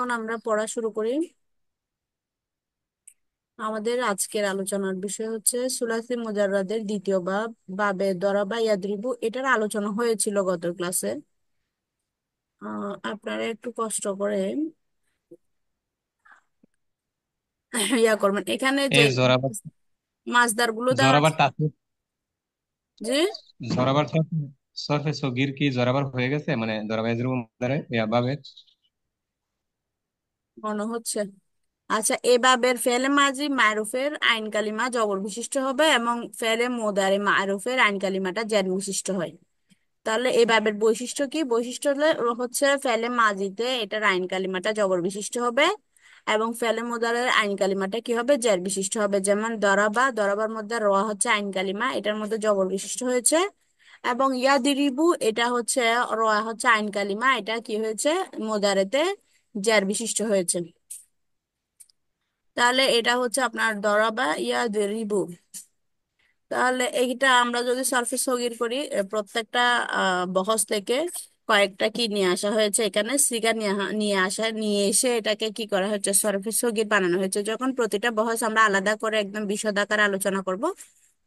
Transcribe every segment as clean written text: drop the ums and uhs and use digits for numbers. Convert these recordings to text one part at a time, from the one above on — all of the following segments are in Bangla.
এখন আমরা পড়া শুরু করি। আমাদের আজকের আলোচনার বিষয় হচ্ছে সুলাসি মুজাররাদের দ্বিতীয় বাব, বাবে দরাবা ইয়াদরিবু। এটার আলোচনা হয়েছিল গত ক্লাসে। আপনারা একটু কষ্ট করে ইয়া করবেন। এখানে যে এ জোরাবার মাসদার গুলো দেওয়া জোরাবার আছে, তাসু যে জোরাবার সরফে সগির কি জোরাবার হয়ে গেছে, মানে জোরাবার এজরুম দ্বারা ভাবে। মনে হচ্ছে। আচ্ছা, এবাবের ফেলে মাজি মারুফের আইন কালিমা জবর বিশিষ্ট হবে এবং ফেলে মোদারে মারুফের আইন কালিমাটা জের বিশিষ্ট হয়। তাহলে এই ভাবের বৈশিষ্ট্য কি? বৈশিষ্ট্য হচ্ছে ফেলে মাজিতে এটার আইন কালিমাটা জবর বিশিষ্ট হবে এবং ফেলে মুদারের আইন কালিমাটা কি হবে? জের বিশিষ্ট হবে। যেমন দরাবা, দরাবার মধ্যে র হচ্ছে আইন কালিমা, এটার মধ্যে জবর বিশিষ্ট হয়েছে। এবং ইয়াদিরিবু, এটা হচ্ছে র হচ্ছে আইন কালিমা, এটা কি হয়েছে? মুদারেতে জের বিশিষ্ট হয়েছে। তাহলে এটা হচ্ছে আপনার দরাবা ইয়াদিরিবু। তাহলে এইটা আমরা যদি সরফে সগির করি, প্রত্যেকটা বহস থেকে কয়েকটা কি নিয়ে আসা হয়েছে, এখানে সিগা নিয়ে এসে এটাকে কি করা হচ্ছে? সরফে সগির বানানো হয়েছে। যখন প্রতিটা বহস আমরা আলাদা করে একদম বিশদ আকারে আলোচনা করব,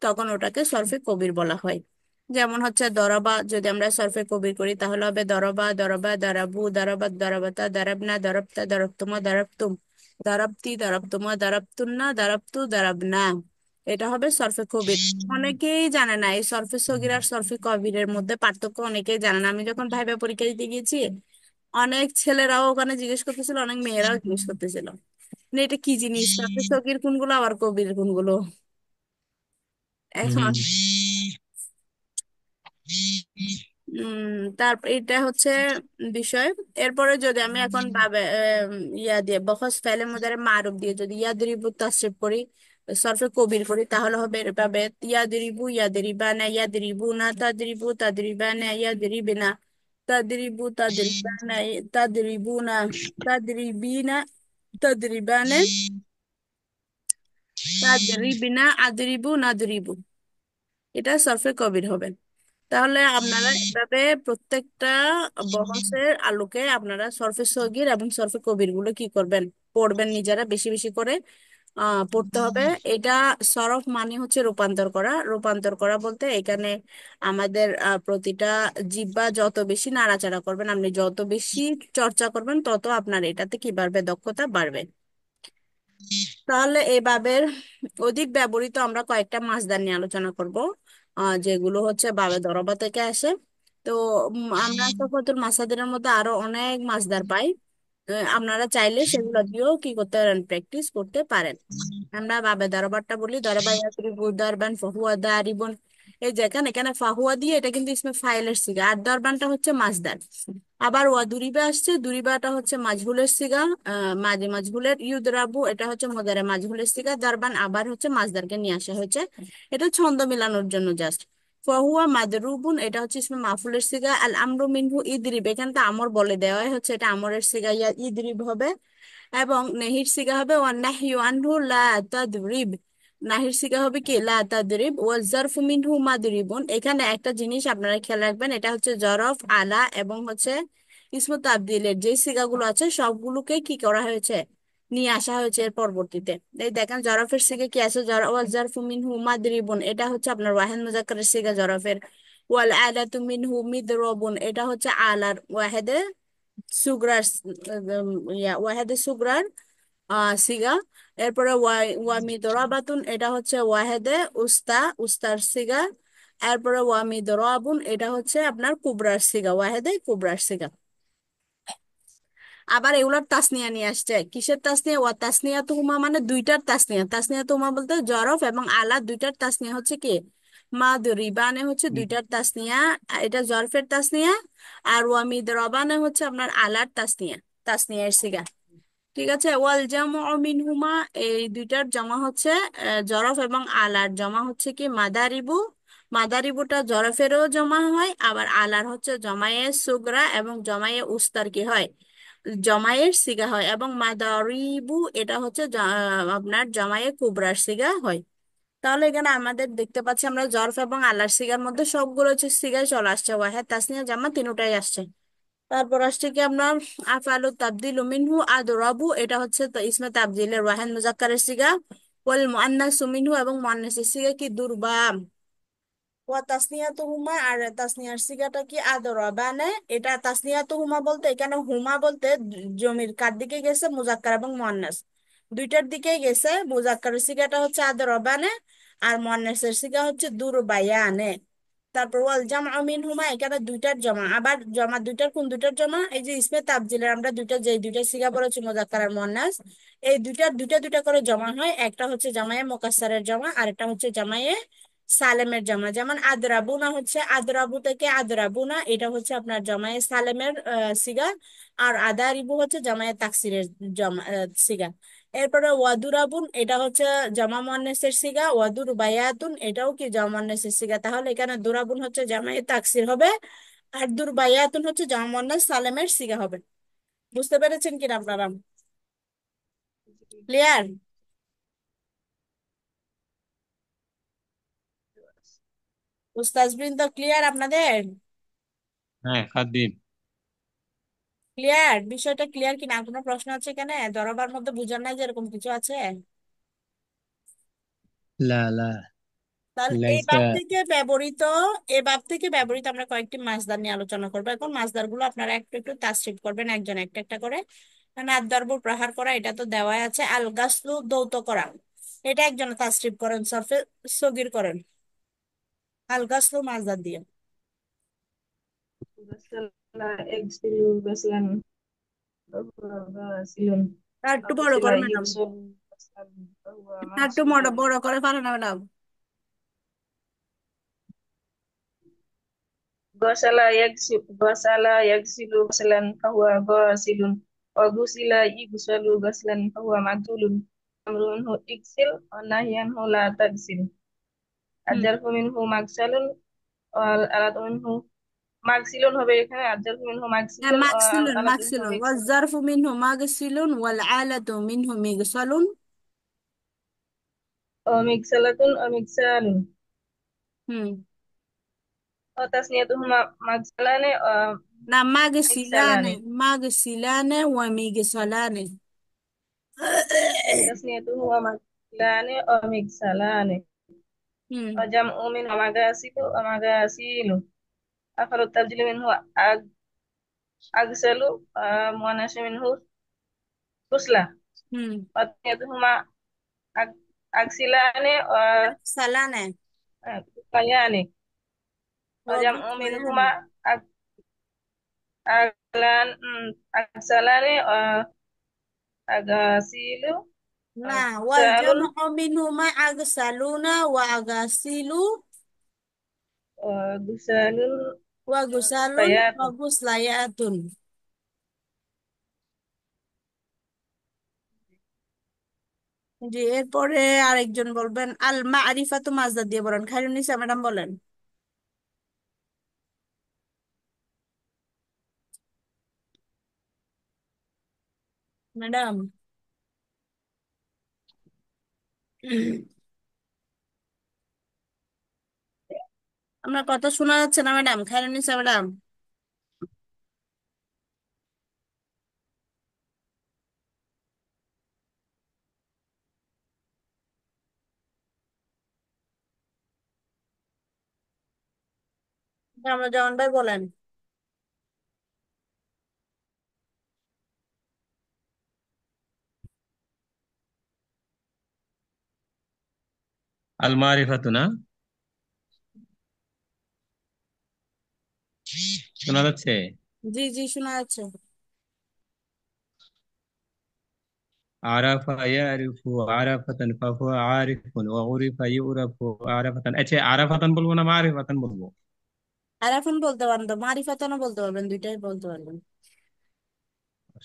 তখন ওটাকে সরফে কবির বলা হয়। যেমন হচ্ছে দরবা, যদি আমরা সরফে কবির করি তাহলে হবে দরবা দরবা দরাবু দরবাত দরবাতা দরবনা দরবতা দরবতুমা দরবতুম দরবতি দরবতুমা দরবতুন্না দরবতু দরবনা। এটা হবে সরফে কবির। অনেকেই জানে না এই সরফে সগির আর সরফে কবিরের মধ্যে পার্থক্য, অনেকেই জানে না। আমি যখন ভাইবা পরীক্ষা দিতে গিয়েছি, অনেক ছেলেরাও ওখানে জিজ্ঞেস করতেছিল, অনেক মেয়েরাও জিজ্ঞেস করতেছিল মানে এটা কি জিনিস, সরফে সগির কোনগুলো আবার কবির কোনগুলো। এখন তারপর এটা হচ্ছে বিষয়। এরপরে যদি আমি এখন ভাবে ইয়া দিয়ে বখস ফেলে মুদারে মারুফ দিয়ে যদি ইয়াদরিবু তাসরিফ করি, সরফে কবির করি, তাহলে হবে এভাবে ইয়াদরিবু ইয়াদরিবানা ইয়াদরিবুনা তাদরিবু তাদরিবানা ইয়াদরিবিনা তাদরিবু তাদরিবানা তাদরিবুনা তাদরিবিনা তাদরিবানা তাদরিবিনা আদরিবু নাদরিবু। এটা সরফে কবির হবে। তাহলে আপনারা এভাবে প্রত্যেকটা বহসের আলোকে আপনারা সরফে সগীর এবং সরফে কবির গুলো কি করবেন? পড়বেন, নিজেরা বেশি বেশি করে পড়তে হবে। এটা সরফ মানে হচ্ছে রূপান্তর করা। রূপান্তর করা বলতে এখানে আমাদের প্রতিটা জিহ্বা যত বেশি নাড়াচাড়া করবেন, আপনি যত বেশি চর্চা করবেন, তত আপনার এটাতে কি বাড়বে? দক্ষতা বাড়বে। তাহলে এই বাবের অধিক ব্যবহৃত আমরা কয়েকটা মাছদার নিয়ে আলোচনা করব, যেগুলো হচ্ছে বাবে দরবা থেকে আসে। তো আমরা সফতুল মাসাদের মধ্যে আরো অনেক মাছদার পাই। আপনারা চাইলে সেগুলো দিয়েও কি করতে পারেন? প্র্যাকটিস করতে পারেন। আমরা বাবে দরবারটা বলি, দরবা ইয়াদরিবু দারবান ফাহুয়া দারিবুন। এই যেখানে এখানে ফাহুয়া দিয়ে, এটা কিন্তু ইসমে ফাইলের সিগা, আর দরবানটা হচ্ছে মাছদার। আবার ওয়া দুরিবা আসছে, দুরিবাটা হচ্ছে মাজহুলের সিগা। মাঝে মাজহুলের ইউদরাবু, এটা হচ্ছে মোদারে মাজহুলের সিগা। দারবান আবার হচ্ছে মাজদারকে নিয়ে আসা হয়েছে, এটা ছন্দ মিলানোর জন্য জাস্ট। ফাহুয়া মাদরুবুন, এটা হচ্ছে ইসমে মাফুলের সিগা। আল আমরু মিনহু ইদরিব, এখানে তো আমর বলে দেওয়াই হচ্ছে, এটা আমরের সিগা, ইয়া ইদরিব হবে। এবং নেহির সিগা হবে ওয়ান নাহিউ আনহু লা তাদরিব। নাহির সিগা হবে কি? লা তাদরিব। ওয়াল জারফু মিনহু মাদরিবুন। এখানে একটা জিনিস আপনারা খেয়াল রাখবেন, এটা হচ্ছে জরফ, আলা এবং হচ্ছে ইসমু তাবদিলের যে সিগাগুলো আছে সবগুলোকে কি করা হয়েছে? নিয়ে আসা হয়েছে এর পরবর্তীতে। এই দেখেন জরফের সিগা কি আছে? ওয়াল জারফু মিনহু মাদরিবুন, এটা হচ্ছে আপনার ওয়াহিদ মুজাক্কারের সিগা জরফের। ওয়াল আলাতু মিনহু মিদরবুন, এটা হচ্ছে আলার ওয়াহেদে সুগ্রার ওয়াহেদে সুগ্রার সিগা। এরপরে ওয়ামিদরাবাতুন, এটা হচ্ছে ওয়াহেদে উস্তা, উস্তার সিগা। এরপরে ওয়ামিদরাবুন, এটা হচ্ছে আপনার কুবরার সিগা, ওয়াহেদে কুবরার সিগা। আবার এগুলোর তাসনিয়া নিয়ে আসছে। কিসের তাসনিয়া? ওয়া তাসনিয়া তুহুমা, মানে দুইটার তাসনিয়া। তাসনিয়া তুহুমা বলতে জরফ এবং আলা দুইটার তাসনিয়া হচ্ছে কি? মাদরিবানে হচ্ছে দুইটার তাসনিয়া, এটা জরফের তাসনিয়া। আর ওয়ামিদ রবানে হচ্ছে আপনার আলার তাসনিয়া, তাসনিয়া এর সিগা। ঠিক আছে। ওয়াল জামু মিনহুমা, এই দুইটার জমা হচ্ছে জরফ এবং আলার জমা হচ্ছে কি? মাদারিবু। মাদারিবুটা জরফেরও জমা হয়, আবার আলার হচ্ছে জমায়ে সুগরা এবং জমায়ে উস্তার কি হয়? জমায়ের সিগা হয়। এবং মাদারিবু, এটা হচ্ছে আপনার জমায়ে কুবরার সিগা হয়। তাহলে এখানে আমাদের দেখতে পাচ্ছি আমরা জরফ এবং আলার সিগার মধ্যে সবগুলো হচ্ছে সিগায় চলে আসছে, ওয়াহেদ তাসনিয়া জামা তিনটাই আসছে। তারপর আসছে কি আপনার আফআলু তাবদিলু মিনহু আদরাবু, এটা হচ্ছে তো ইসমে তাবদিলের ওয়াহিদ মুজাক্কারের সিগা। ওয়াল মুআন্নাসু মিনহু, এবং মুআন্নাসের সিগা কি দুরবাম। ওয়া তাসনিয়াতুহুমা, আর তাসনিয়ার সিগাটা কি আদরাবানে। এটা তাসনিয়াতুহুমা বলতে এখানে হুমা বলতে জমির কার দিকে গেছে, মুজাক্কার এবং মুআন্নাস দুইটার দিকেই গেছে। মুজাক্কারের সিগাটা হচ্ছে আদরাবানে, আর মুআন্নাসের সিগা হচ্ছে দুরবায়ানে। তারপর ওয়াল জামআ মিনহুমা, এখানে দুইটার জমা। আবার জমা দুইটার, কোন দুইটার জমা? এই যে ইসমে তাবজিলের আমরা দুইটা, যে দুইটা সিগা বলেছি মুজাক্কার আর মুআন্নাস, এই দুইটার দুইটা দুইটা করে জমা হয়। একটা হচ্ছে জামায়ে মুকাসসারের জমা, আর একটা হচ্ছে জামায়ে সালেমের জমা। যেমন আদরাবুনা হচ্ছে আদরাবু থেকে আদরাবুনা, এটা হচ্ছে আপনার জামায়ে সালেমের সিগা। আর আদারিবু হচ্ছে জামায়ে তাকসিরের জমা সিগা। এরপরে ওয়াদুরাবুন, এটা হচ্ছে জামা মুয়ান্নাসের সিগা। ওয়াদুর বায়াতুন, এটাও কি জামা মুয়ান্নাসের সিগা। তাহলে এখানে দুরাবুন হচ্ছে জামায়ে তাকসির হবে, আর দুর বায়াতুন হচ্ছে জামা মুয়ান্নাস সালেমের সিগা হবে। বুঝতে পেরেছেন কিনা আপনারা? ক্লিয়ার? উস্তাজবৃন্দ, ক্লিয়ার আপনাদের? হ্যাঁ খাদিম। ক্লিয়ার? বিষয়টা ক্লিয়ার কিনা? কোনো প্রশ্ন আছে এখানে? দরবার মধ্যে বুঝার নাই যে এরকম কিছু আছে? لا لا তাহলে এই ليس. বাব থেকে ব্যবহৃত, এই বাব থেকে ব্যবহৃত আমরা কয়েকটি মাসদার নিয়ে আলোচনা করবো। এখন মাসদার গুলো আপনারা একটু একটু তাসরিফ করবেন, একজন একটা একটা করে। নাত দর্ব প্রহার করা, এটা তো দেওয়াই আছে। আল গাসলু, দৌত করা, এটা একজন তাসরিফ করেন, সরফে সগির করেন আল গাসলু মাসদার দিয়ে। غسل يغسل غسلا فهو غاسل আর একটু বড় أغسل করে ম্যাডাম, يغسل غسلا فهو আর একটু مغسول বড় বড় করে পারেন না ম্যাডাম? غسل يغسل غسلا فهو غاسل وغسل يغسل غسلا فهو مغسول. أمر منه اغسل والنهي عنه لا تغسل. হুম। الظرف منه مغسل والآلة منه مغسل হবে এখানে الظرف منه مغسل হ্যাঁ, মাগসিলুন والآلة منه মাগসিলুন, مغسل ওয়াজ্জারফু মিনহু মাগসিলুন, ওয়াল আলাতু মিনহু মিগসালুন। ومغسلة ومغسال হুম। وتسنيتهما مغسلان না, মাগসিলানে, ومغسلان. মাগসিলানে ওয়া মিগসালানে। وتسنيتهما مغسلان ومغسلان হুম। وجمع منه مغاسل ومغاسيل. آخر التبديل منه أغسل مؤنث منه غسلة. হুম। وتسنيتهما أغسلان সালানে, وغسلان. وجمع ওয়াগুসলানে। منهما أغلان أغسلان وأغاسيل না, ওয়াল وأغسال জামউ মিনহুমা আগসালুনা ওয়া আগাসিলু وغسال ওয়া গুসালুন وغسليات. ওয়া গুসলায়াতুন। জি, এরপরে আরেকজন বলবেন আল মারিফাতু মাজদার দিয়ে বলেন। খায়রুন্নিসা ম্যাডাম বলেন। ম্যাডাম, আপনার কথা শোনা যাচ্ছে না ম্যাডাম। খায়রুন্নিসা ম্যাডাম, আমরা জামান ভাই বলেন। আল মারিফাতু না, শোনা যাচ্ছে? জি জি, শোনা যাচ্ছে। আরাফা ইয়ারিফু আরাফাতান ফাহুয়া আরিফুন ওয়া উরিফা ইউরাফু আরাফাতান। আচ্ছা, আরাফাতান বলবো না মারিফাতান বলবো? আর এখন বলতে পারেন তো, মারিফাতানও বলতে পারবেন, দুইটাই বলতে পারবেন।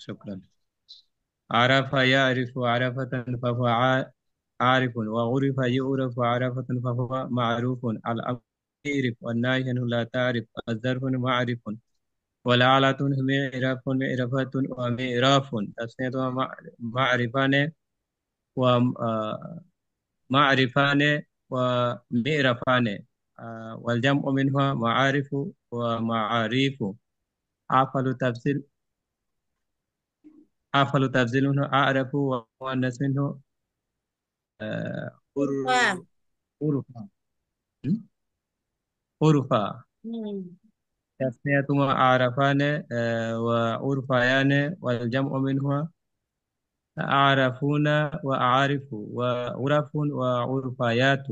শুকরান। আরাফা ইয়ারিফু আরাফাতান ফাহুয়া عارف وعرف يعرف عرفة فهو معروف. الأمر يعرف والناهي عنه لا تعرف. الظرف معرف والآلة معرف معرفة ومعراف. تسميتها معرفان ومعرفان ومعرفان. والجمع منها معارف ومعاريف. আফালু তাফসিল আফালু তাফজিল منه أعرف وأنس منه হ্যাঁ। عرفا عرفا হুম। تسميتهما أعرفان وعرفيان والجمع منهما أعرفون وأعارف وعرف وعرفيات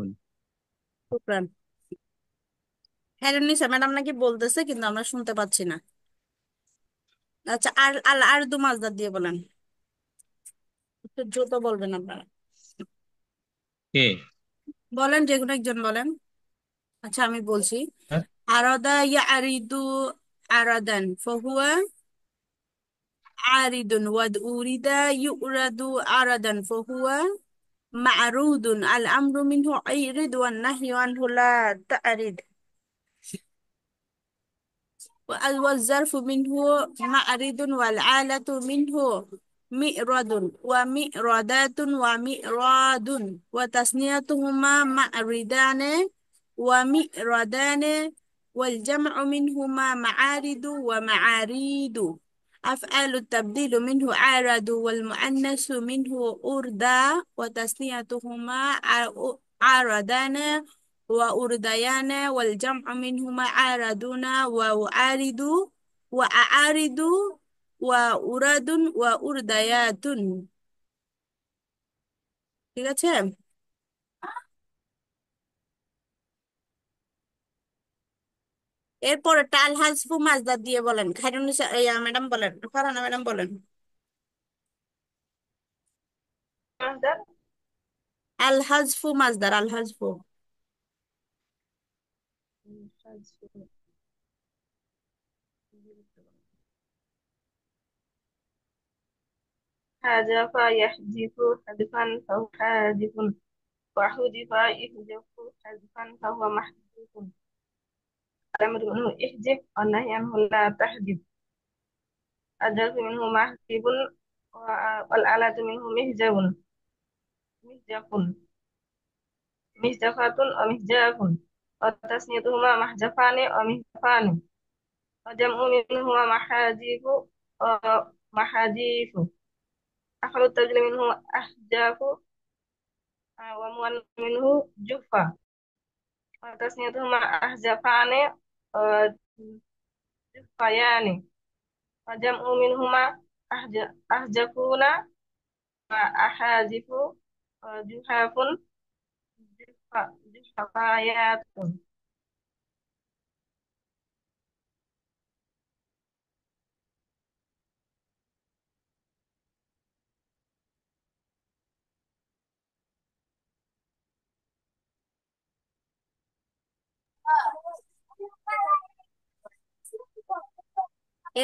শুক্রান। হ্যাঁ নিশা ম্যাডাম নাকি বলতেছে, কিন্তু আমরা শুনতে পাচ্ছি না। আচ্ছা, আর আল আর দু মাজদার দিয়ে বলেন, একটু দ্রুত বলবেন আপনারা। إيه বলেন, যে কোনো একজন বলেন। আচ্ছা, আমি বলছি। আরাদা ইয়ারিদু আরাদান ফাহুয়া আরিদুন, ওয়াদ উরিদা ইউরাদু আরাদান ফাহুয়া মা'রুদুন। আল আমরু মিনহু আইরিদ ওয়ান নাহয়ু আনহু লা তা'রিদ। والظرف منه معرض والعالة منه مئرد ومئردات ومئراد وتثنيتهما معرضان ومئردان والجمع منهما معارض ومعاريد. أفعال التبديل منه عارض والمؤنث منه أردا وتثنيتهما عارضان وأرديان والجمع منهما عارضون وأعارض وأعارض وأراد وأرديات। ঠিক আছে। এরপরে টাল হাজফু মাজদার দিয়ে বলেন। খাইরুন্নিসা ম্যাডাম বলেন, ফারহানা ম্যাডাম বলেন। مصدر আল হাজফু মাজদার, আল হাজফু। حذف يحذف حذفا فهو حاذف وحذف يحذف حذفا فهو محذوف الأمر منه احذف والنهي عنه لا تحذف الظرف منه محذوف والآلة منه مهجف مهجفة ومهجاف وتسميتهما محجفان ومهجفان وجمع منهما محاذيف ومحاذيف أخر الترجل منه أحجاف ومؤنث منه جفا وتسميتهما أحجفان وجفيان وجمع منهما أحجفون وأحاذف وجحاف جحفايات.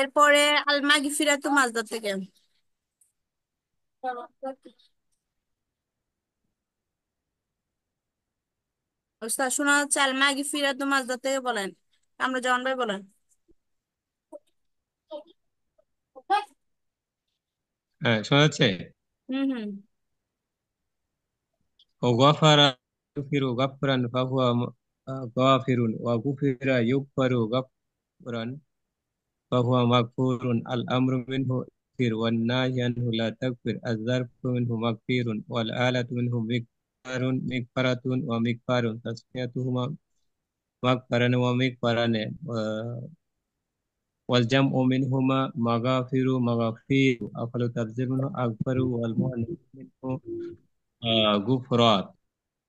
এরপরে আল মাগফিরাতু মাজদার থেকে। ওস্তাদ শোনা যাচ্ছে, আল মাগফিরাতু মাজদার থেকে বলেন। আমরা জন ভাই বলেন। শোনা যাচ্ছে হুম হুম। وغفر يغفر غفرا فهو غافر وغفر يغفر غفرا فهو مغفور الأمر منه اغفر والنهي عنه لا تغفر الظرف منه مغفر والآلة منه مغفرة ومغفر تسميتهما مغفرا ومغفران والجمع منهما مغافر مغافير أفل تفسير منه أغفر والمؤنث منه غفرات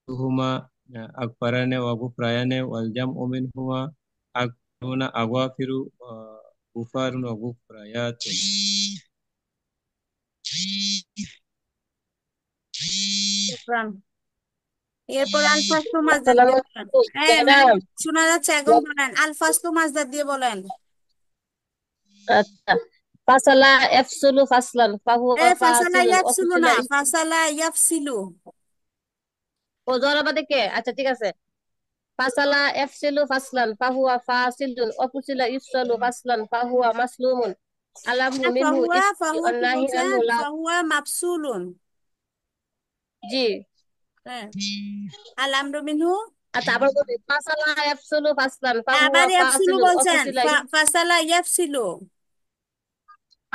هما أغفران وغفران والجمع منهما أغفرون أغافر غفار وغفريات. শুকরান। এরপর আল ফাসলু মাজদার দিয়ে আসসালামু বলেন। আলাইকুম হ্যাঁ ম্যাডাম, ম্যাডাম। শোনা যাচ্ছে, এখন বলেন আল ফাসলু মাজদার দিয়ে বলেন। আচ্ছা, ফাসালা ইয়াফসুলু ফাসলান এ ফাহুয়া ফাসালা ফাসিলুন ইয়াফসিলু না, অফুসিলা ফাসালা ইয়াফসিলু। ও জরাবাদে কে? আচ্ছা ঠিক আছে। ফাসালা ইয়াফসিলু ফাসলান ফাহুয়া ফাসিলুন অফুসিলা ইফসালু ফাসলান ফাহুয়া মাসলুমুন আলামহু মিনহু ফাহুয়া, ইসমি ফাহুয়া কি অন্নাহি বলছে? আনহু লা। ফাহুয়া মাফসুলুন। জি। হ্যাঁ। আল আমরু মিনহু। আচ্ছা আবার বলি, ফাসালা ইয়াফসুলু ফাসলান আবার ফাহুয়া ইয়াফসিলু ফাসিলুন বলছেন, অফুসিলা ফাসালা ইয়াফসিলু।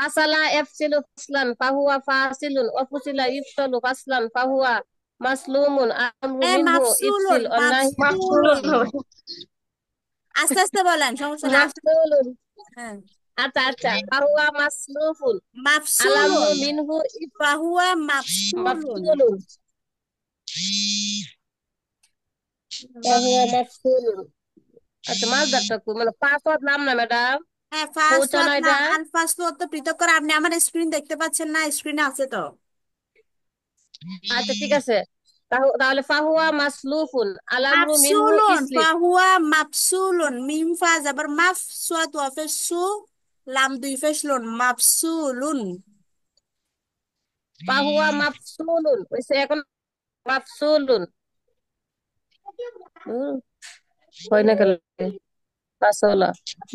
ফাসালা ইয়াফসিলু ফাসলান ফাহুয়া ফাসিলুন ওয়া ফুসিলা ইফসালু ফাসলান ফাহুয়া মাসলুমুন আমরু মিনহু মাফসুলুন ইফসিল ওয়া নাহি মাফসুলুন মাফসুলুন। হবে। আস্তে আস্তে বলেন, সমস্যা নেই, আস্তে। মাসলুলুন। হ্যাঁ, আচ্ছা আচ্ছা, ফাহুয়া মাসলুফুন আলামরু মাফসুলুন মিনহু ফাহুয়া মাফসুলুন। মাফসুলুন ফাহুয়া মাফসুলুন। আচ্ছা, মাসদারটা মানে পাঁচ নাম না ম্যাডাম, হ্যাঁ, ফার্স্ট পৌঁছানো ওয়ার্ড না, এটা। আনফার্স্ট ওয়ার্ড তো পৃথক করে। আপনি আমার স্ক্রিন দেখতে পাচ্ছেন না? স্ক্রিনে আছে তো। আচ্ছা ঠিক আছে, তাহলে ফাহুয়া মাসলুফুন আলামরু মিনহু মাফসুলুন ইসলিম। ফাহুয়া মাফসুলুন, মিম ফা জাবার মাফ, সোয়াত ওয়াফে সু, লাম দুই ফেসলুন, মাফসুলুন। ফাহুয়া মাফসুলুন হইছে এখন, মাফসুলুন। হুম, হয় না কেন পাঁচওয়ালা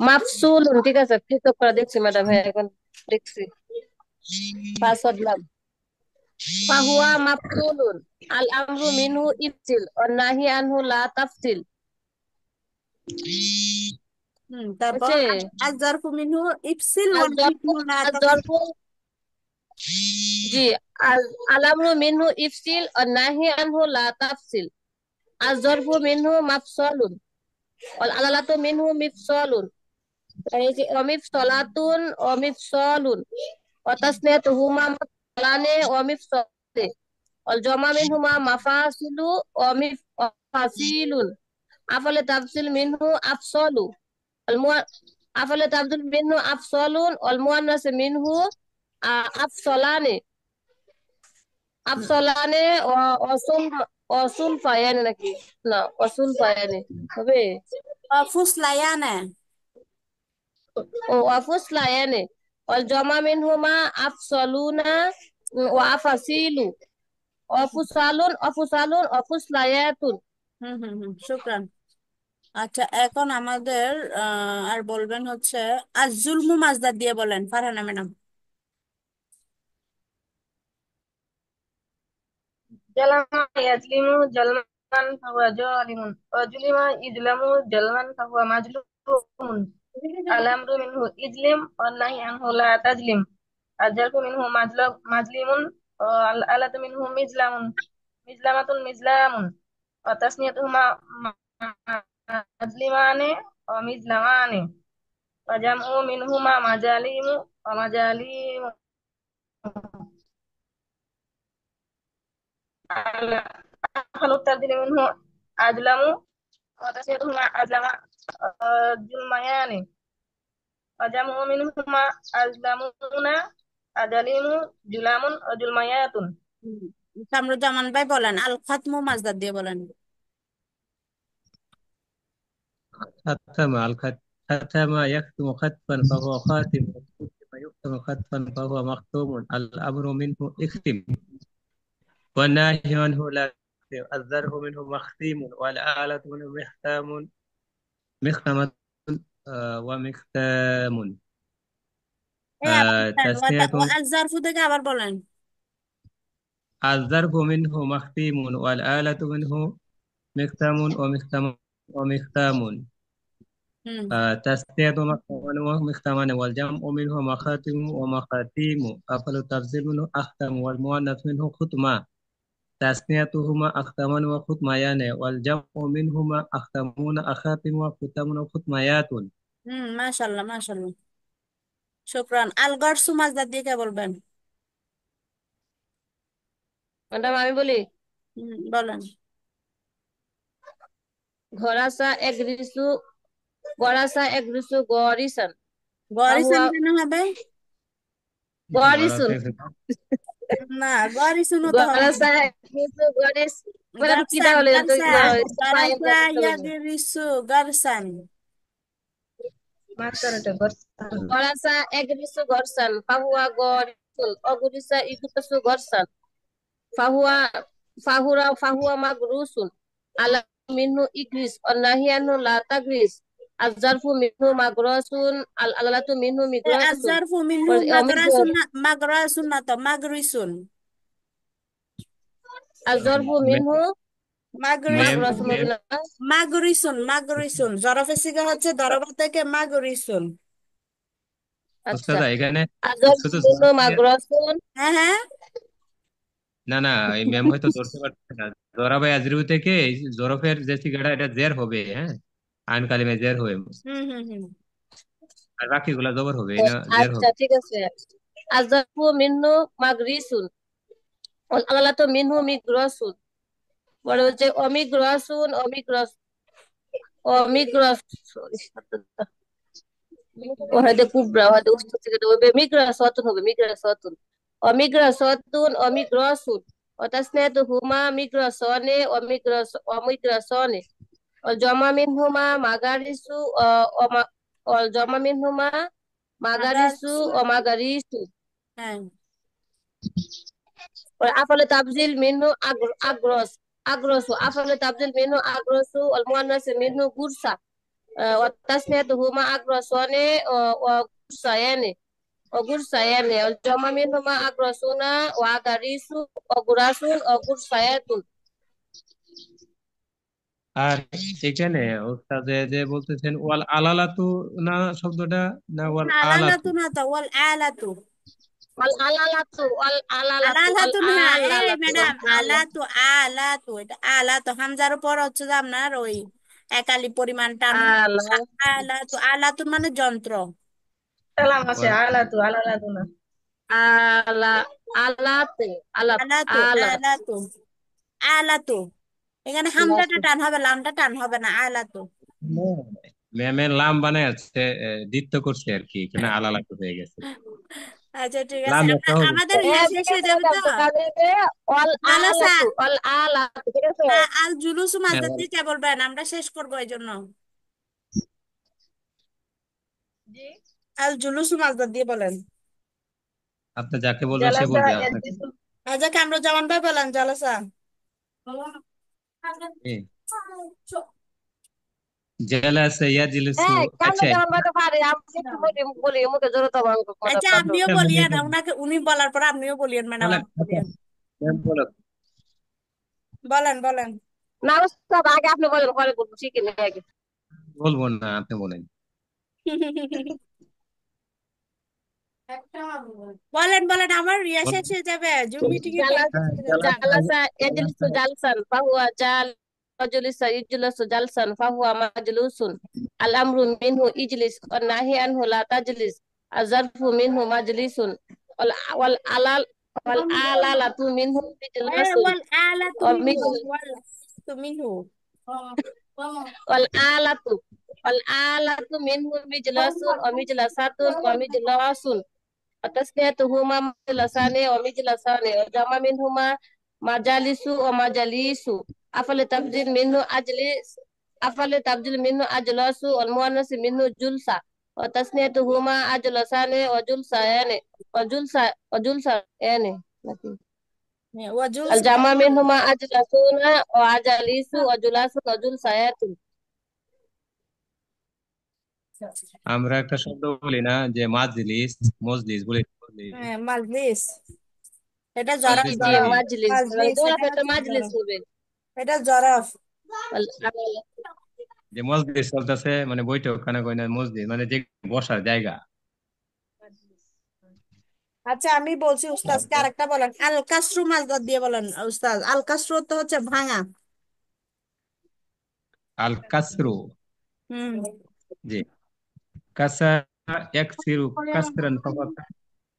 মাফসুলুন, ঠিক আছে, পৃথক করে দেখছি ম্যাডাম, হ্যাঁ এখন দেখছি পাঁচওয়ালা নাম। ফাহুয়া মাফসুলুন আল আমরু মিনহু ইফসিল ওয়ান নাহি আনহু লা তাফসিল। তারপর হচ্ছে আজ-জারফু মিনহু ইফসিল ওয়া আজ-জারফু, নাহনু লা তাফসিল। আজ-জারফু, জি, আল আমরু মিনহু ইফসিল ওয়ান নাহি আনহু লা তাফসিল। আজ-জারফু মিনহু মাফসুলুন ওয়াল আলালাতু মিনহু মিফসালুন। এই যে অমিফসলাতুন অমিফসলুন অতাসনিয়াতুহুমা মাফসালানে অমিফসলে অল জমা মিনহুমা মাফাসিলু অমিফাসিলুন আফালে তাফসিল মিনহু আফসলু আল মুআ আফালে তাফসিল মিনহু আফসলুন অল মুআন্নাস মিনহু আফসলানে আফসলানে অসুল অসুল ফায়ানে নাকি, না অসুল ফায়ানে হবে, ফুসলায়ানা। ও আফুসলায়ানে অল জমা মিনহুমা আফসলুনা ওয়া আফাসিলু অফুসালুন অফুসালুন অফুসলায়াতুন। শুকরান। আচ্ছা, এখন আমাদের আর বলবেন হচ্ছে আজ-জুলমু মাজদার দিয়ে বলেন, ফারহানা ম্যাডাম। জালামা ইয়াজলিমু জালমান ফাহুয়া জালিমুন ওয়া জুলিমা ইজলামু জালমান ফাহুয়া মাজলুমুন আল-আমরু মিনহু ইজলিম ওয়ান নাহি আনহু লা তাজলিম। আজ-জারফু মিনহু মাজলিমুন আল-আলাতু মিনহু মিজলামুন মিজলামাতুন মিজলামুন ওয়া তাসনিয়াতুহুমা মাজলিমানে ওয়া মিজলামানে ওয়া জামউ মিনহুমা মাজালিমু ওয়া মাজালিমু। আহলুত তাবদীলি মিনহু আজলামু ওয়া তাসনিয়াতুহুমা আজলামা জুলমায়ানে ওয়া জামউ মিনহুমা আজলামুনা আজালিমু জুলামুন ওয়া জুলমায়াতুন। কামরুজ্জামান ভাই বলেন আল খাতমু মাজদার দিয়ে বলেন। ختم ختم يختم ختما فهو خاتم، ختم يختم ختما فهو مختوم، الأمر منه اختم، والناهي عنه لا تختم، الزرع منه مختيم، والآلة منه مختام، مختمة ومختام، আবার বলেন تسنية. আজ-জারফু থেকে আবার বলেন। الظرف منه مختيم، والآلة منه مختام ومختام، হুম تسنية مختوم ومختمان، والجمع منه مخاتم ومخاتيم، أفل التفضيل منه أختم، والمؤنث منه ختمة، تسنيتهما أختمان وختميان، والجمع منهما أختمون أخاتم وختم وختميات. মাশাআল্লাহ মাশাআল্লাহ, শুকরান। আল গারসু মাজদার দিয়ে কে বলবেন? ম্যাডাম আমি বলি, বলেন। ঘরাসা এগ্রিসু গরাসা এগ্রিসু গরিসান গরিসুন ফাহুয়া কেন হবে? গরিসুন না, গরিসুন তো হবে না। গরাসা এগ্রিসু গরিস, ম্যাডাম কি গারসান তাহলে তো গারসান ফাইন গারাসা ইয়াগরিসু গারসান। মাস্টার এটা গরসান। গরাসা এগ্রিসু গরসান ফাহুয়া গরিসুন অগুরিসা ইগুতাসু গরসান ফাহুয়া ফাহুয়া মাগরুসুন আলা মিনহু ইগ্রিস অন্নাহিয়ানু লা তাগরিস। আজ-জারফু মিনহু মাগরাসুন আল আলালাতু মিনহু মিগরাসুন আজ-জারফু মিনহু মাগরাসুন না, মাগরাসুন না তো, মাগরিসুন। আজ-জারফু মিনহু ميم মাগরাসুন হবে ميم না? মাগরিসুন মাগরিসুন, জরফে সিগা হচ্ছে দরবা থেকে মাগরিসুন। আচ্ছা। উস্তাদা এখানে আজব শুধু মিনহু মাগরাসুন। হ্যাঁ হ্যাঁ। না না, এই ম্যাম হয়তো ধরতে পারছে না। জরাবে আজরিউ থেকে এই জরফের যে সিগাটা এটা জের হবে, হ্যাঁ, আইন কালিমে জের হবে, হুম হুম হুম। আর বাকিগুলা জবর হবে, না জের আচ্ছা হবে। ঠিক আছে। আজফু মিনহু মাগরিসুন, ওয়াল আগলাতু মিনহু মিগরাসুন। পরে হচ্ছে অমিগ্রাসুন, অমিগ্রাস সরি, ওহাদে কুবরা, ওহাদে উস্তাদ থেকে হবে মিগ্রাসাতুন, হবে মিগ্রাসাতুন, অমিগ্রাসাতুন, অমিগ্রাসুন। অতাসনিয়াতু হুমা মিগ্রাসনে, অমিগ্রাসনে। জমা মিনহুমা মাগারিসু, জমা মিনহুমা মাগারিসু, মাদারসু। মাগারিসু। হ্যাঁ। আফালে তাবজিল মিনহু আগ্রস, আগ্রসু। আফালে তাবজিল মিনহু আগ্রসু, অল মুয়ান্নাস মিনহু গুরসা। ওয়াতাসনিয়াতুহুমা আগ্রসনে, ওয়াগুরসায়ানে, ওগুরসায়ানে। অল জামা মিনহুমা আগ্রসুনা, ওয়াগারিসু, ওগুরাসুন, ওগুরসায়াতুন। আর এখানে ওস্তাদ যে বলতেছেন ওয়াল আলালাতু, না শব্দটা, না ওয়াল আলাতু। আলালাতু না তো, ওয়াল আলাতু। ওয়াল আলালাতু, ওয়াল আলালাতু, ওয়াল আলালাতু না, এই আলালাতু, ওয়াল ম্যাডাম, আলা। আলাতু, আলাতু, এটা আলাতু হামজার উপর হচ্ছে যে আপনার ওই একালি পরিমাণ টান হবে। আলা, আলাতু, আলাতু মানে যন্ত্র। সালাম আছে, ওয়াল আলাতু আলাতু না। আলা, আলাতে, আলাত, আলাতু, আলাত, আলাতু, আলাতু। এখানে হামজাটা আলাতু। টান হবে, লামটা টান হবে না, আলাতু। ম্যামের লাম বানায় আছে, দ্বিত্ব করছে আর কি, এখানে আলালাতু হয়ে গেছে। আচ্ছা ঠিক আছে, লাম আমরা একটা হবে। আমাদের ইয়ে হ্যাঁ শেষ ঠিক হয়ে আছে যাবে ম্যাডাম, তো। তো কাজে অল জালাসা। আলাতু, অল আলাতু, ঠিক আছে। আল জুলুসু হ্যাঁ, মাসদার দিয়ে কে বলবেন, আমরা শেষ করবো এই জন্য। জি। আল জুলুসু মাসদার দিয়ে বলেন। আপনি যাকে বলবেন সে জালাসা বলবে আপনাকে। ইয়াজলিসু। আচ্ছা কামরুজ্জামান ভাই বলেন জালাসা। জি। জেলাসে ইয়াজলিসু। হ্যাঁ কেন আচ্ছা, যেমন বলতে পারি, আমি একটু বলি বলি মুখে জোরে তো আমার কথা আচ্ছা পাঠক। আপনিও ম্যাম বলিয়েন, বলেন, ওনাকে উনি বলার পর আপনিও বলিয়েন, ম্যাডাম বলেন, আপনি আচ্ছা, বলিয়েন। ম্যাম বলেন। বলেন বলেন। না উস্তাদ, আগে আপনি বলেন, পরে বলবো, শিখে নিই আগে। বলবো না, আপনি বলেন। বলেন বলেন, আমার রিয়া বলেন। শেষ হয়ে যাবে, জুম মিটিং এর টাইম শেষ জালাস, হ্যাঁ, হয়ে যাবে। জালাসা ইয়াজলিসু জালসান ফাহুয়া জাল, ওয়াজলিসা ইজলিসু জালসান ফাহুয়া মাজলুসুন। আল আমরু মিনহু ইজলিস, ওয়ান নাহি আনহু লা তাজলিস। আজারফু মিনহু মাজলিসুন। ওয়াল ওয়াল আলাল, ওয়াল আলালাতু মিনহু হ্যাঁ, মিজলাসুন। ওয়াল আলাতু মিনহু, ওয়াল তু মিনহু। ওয়াল আলাতু, ওয়াল আলাতু মিনহু মিজলাসুন, ওয়া মিজলাসাতুন, ওয়া মিজলাসুন। وتسميتهما مجلسان ومجلسان. وجمع منهما مجالس ومجاليس. أفل تبديل منه أجلس، أفل تبديل منه أجلس، والمؤنث منه جلسة. وتسميتهما أجلسان وجلسان، وجلسان. ওয়াজুলস। الجمع منهما أجلسون وأجاليس وجلاس وجلسات. আমরা একটা শব্দ বলি না যে মাজলিস, মজলিস বলি, মজলিস। হ্যাঁ, মাজলিস। এটা জরফ মজলিস জি বলে কি? জরফ। মাজলিস, মানে মাজলিস জোড়া এটা পেটা হচ্ছে মাজলিস জরফ। হবে। এটা জরফ। যে মজলিস চলতেছে মানে বৈঠক, কানা কয় না, মজলিস মানে যে বসার জায়গা। আচ্ছা আমি বলছি উস্তাদকে তারপর আরেকটা বলেন, আল কাসরু মাজদার দিয়ে বলেন উস্তাদ, আল কাসরু তো হচ্ছে ভাঙা। আল কাসরু। হুম। জি। কাসারা ইয়াকসিরু কাসরান ফাহুয়া,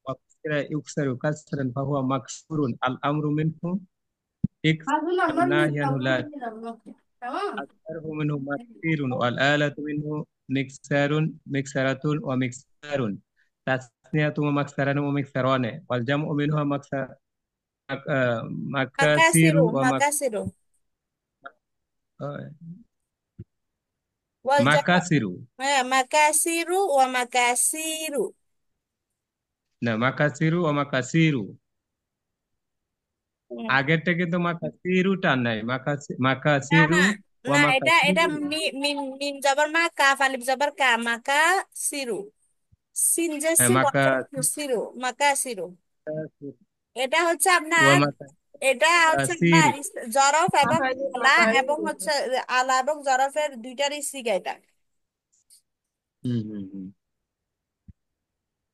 কাসরা ইউকসারু কাসরান ফাহুয়া মাকসুরুন। আল আমরু মিনহু ইকসার নাহিয়ান লা। الضرب منه مكسير والآلة منه مكسار، مكسرة ومكسار. تثنية مكسران ومكسران. والجمع منها مكاسير মাকাসিরু মাকাসিরু ওয়াল জামা। মাকাসির। হ্যাঁ, মাকাসিরু ওয়া মাকাসিরু। না, মাকাসির ও মাকাসির। হুম। আগেরটা কিন্তু মাকাসিরু টান নাই, না মাকাসিরু না ও না, এটা এটা মাকাসিরু। মিম মিম জবর মা, কাফ আলিফ জবর কা, মাকাসিরু। সিন যে হ্যাঁ, সিন, মাকা সিরু, মাকাসিরু। এটা হচ্ছে ও আপনার, এটা হচ্ছে মাকাসিরু। আপনার জরফ এবং মাফাইলু আলা, মাফাইলু এবং হচ্ছে আলা এবং জরফের দুইটারই সিগা এটা। হুম হুম হুম।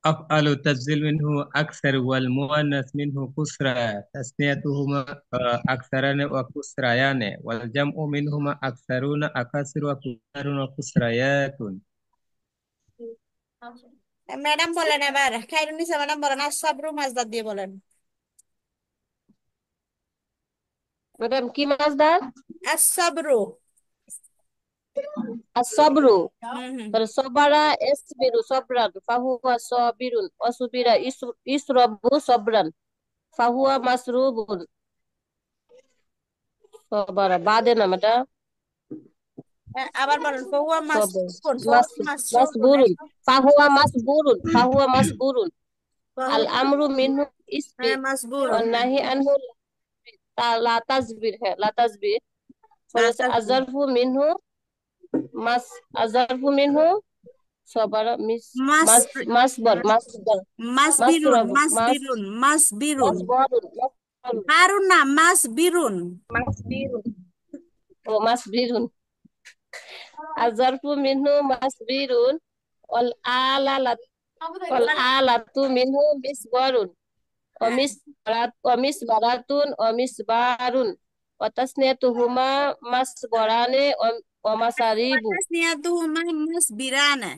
أفعل تفضيل منه أكثر والمؤنث منه كسرى تثنيتهما أكثران وكسريان والجمع منهما أكثرون أكثر وكسر وكسريات. ম্যাডাম বলেন এবার, খাইরুন্নিসা ম্যাডাম বলেন, আর সাবরু মাজদার দিয়ে বলেন। ম্যাডাম কি মাজদার? আর সাবরু। আসবরু। হুম। তাহলে সবারা ইসবিরু সবরান ফাহুয়া সাবিরুন অসুবিরা ইসরাবু সবরান ফাহুয়া মাসরুবুন। সবারা বাদে না ম্যাডাম। আবার বলেন, ফাহুয়া সবর মাসরুবুন, ফাহুয়া মাসরুবুন, মাসবুরুন ফাহুয়া মাসবুরুন আল আমরু মিনহু ইসবির মাসবুরুন, ওয়ান নাহি আনহু লা তাজবির। হ্যাঁ লা তাজবির। ফলে আজারফু মিনহু মাস আজারফু মিনহু সবারা মাস মাসবর মাসবর মাসবিরুন, মাসরাবু মাসবিরুন, মাসবিরুন, মাসবরুন হারুন না, মাসবিরুন। মাসবিরুন। ও মাসবিরুন। আজারফু মিনহু মাসবিরুন ওয়াল আলালাত ওয়াল আলাতু মিনহু মিসবরুন অমিসবারাতুন অমিসবারুন ওয়া তাসনিয়াতুহুমা মাসবরানে ওয়া মাসারিবু ওয়াতাসনিয়াতুহুমা মাসবিরানা,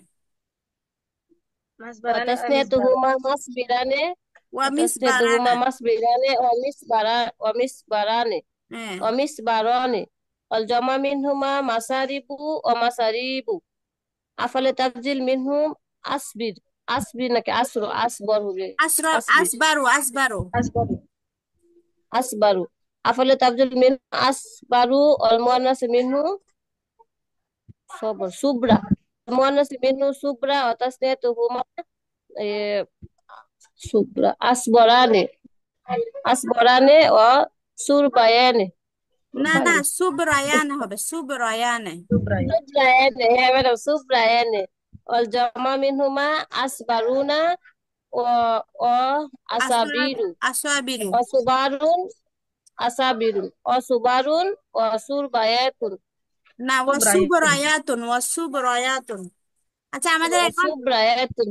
ওয়া মাসবারানে মিসবার। তাসনিয়াতুহুমা মাসবিরানে ওয়া তাসনিয়াতুহুমা মিসবারানা। মাসবিরানে ওয়া মিসবারানে হ্যাঁ, ওয়া মিসবারানে ওয়াল জামা মিনহুমা মাসারিবু ওয়া মাসারিবু আফালে তাফজিল মিনহুম আসবির। আসবির নাকি আসবর হবে? আসবির আসবারু, আসবারু। আসবারু। আসবারু আফালে তাফজিল মিন আসবারু ওয়াল মুআন্নাস মিনহু সবর সুবরা মুআন্নাস মিনহু সুবরা ওয়া তাসনিয়াতুহুমা এ, সুবরা আসবরানে ওয়া সুরবায়ানে। না না, সুবরায়ানে হবে, সুবরায়ানে। সুব্রায়। সুবরায়ানে। হ্যাঁ ম্যাডাম সুবরায়ানে ওয়াল জামা মিনহুমা আসবারুনা ওয়া ওয়া আসাবিরু আসাবিরু। ওয়া সুবারুন আসাবিরুন ওয়া সুবারুন ওয়া সুরবায়াতুন না, ওয়া সুব্রায়। সুবরায়াতুন, ওয়া সুবরায়াতুন। আচ্ছা, আমাদের ওয়া এখন সুবরায়াতুন।